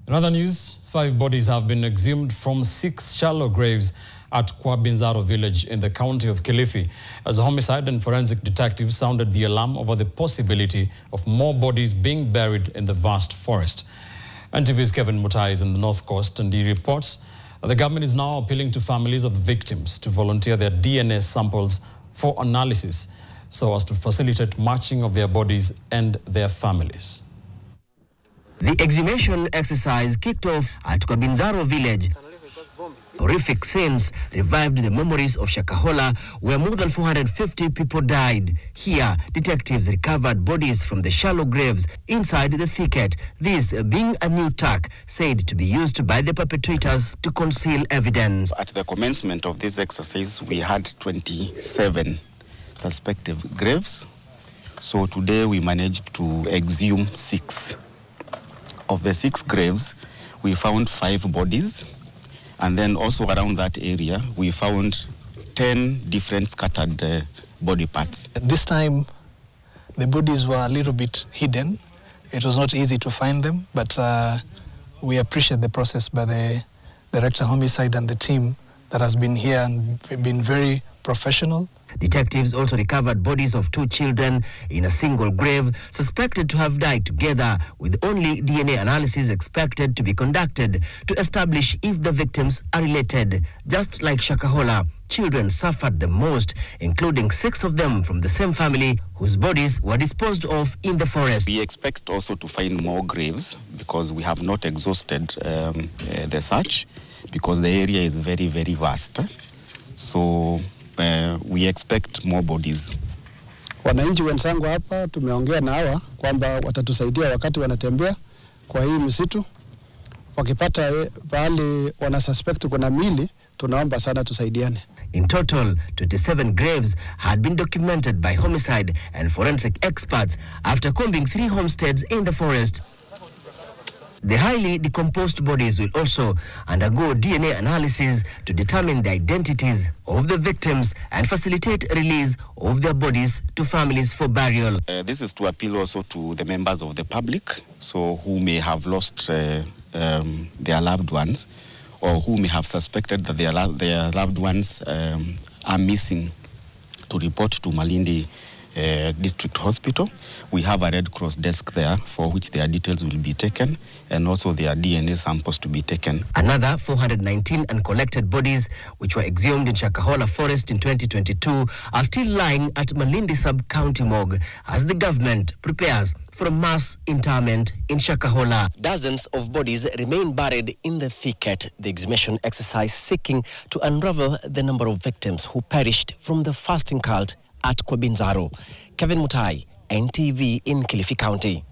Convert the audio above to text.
In other news, 5 bodies have been exhumed from 6 shallow graves at Kwa Binzaro village in the county of Kilifi, as homicide and forensic detectives sounded the alarm over the possibility of more bodies being buried in the vast forest. NTV's Kevin Mutai is in the North Coast, and he reports the government is now appealing to families of the victims to volunteer their DNA samples for analysis so as to facilitate matching of their bodies and their families. The exhumation exercise kicked off at Kwa Binzaro village. Horrific scenes revived the memories of Shakahola, where more than 450 people died. Here, detectives recovered bodies from the shallow graves inside the thicket, this being a new tack said to be used by the perpetrators to conceal evidence. At the commencement of this exercise, we had 27 suspected graves. So today we managed to exhume 6. Of the 6 graves, we found 5 bodies, and then also around that area, we found 10 different scattered body parts. This time, the bodies were a little bit hidden. It was not easy to find them, but we appreciate the process by the Director Homicide and the team that has been here and been very professional. Detectives also recovered bodies of 2 children in a single grave, suspected to have died together, with only DNA analysis expected to be conducted to establish if the victims are related. Just like Shakahola, children suffered the most, including 6 of them from the same family whose bodies were disposed of in the forest. We expect also to find more graves because we have not exhausted the search, because the area is very, very vast. So we expect more bodies. Wananchi wenzangu hapa tumeongea na hawa kwamba watatusaidia wakati wanatembea kwa hii msitu. Wakipata pale wanasuspect kuna mili, tunaomba sana tusaidiane. In total, 27 graves had been documented by homicide and forensic experts after combing 3 homesteads in the forest. The highly decomposed bodies will also undergo DNA analysis to determine the identities of the victims and facilitate release of their bodies to families for burial. This is to appeal also to the members of the public, so who may have lost their loved ones, or who may have suspected that their loved ones are missing, to report to Malindi District Hospital. We have a Red Cross desk there for which their details will be taken, and also their DNA samples to be taken. Another 419 uncollected bodies, which were exhumed in Shakahola Forest in 2022, are still lying at Malindi Sub-County Morgue as the government prepares for a mass interment in Shakahola. Dozens of bodies remain buried in the thicket, the exhumation exercise seeking to unravel the number of victims who perished from the fasting cult at Kwa Binzaro. Kevin Mutai, NTV in Kilifi County.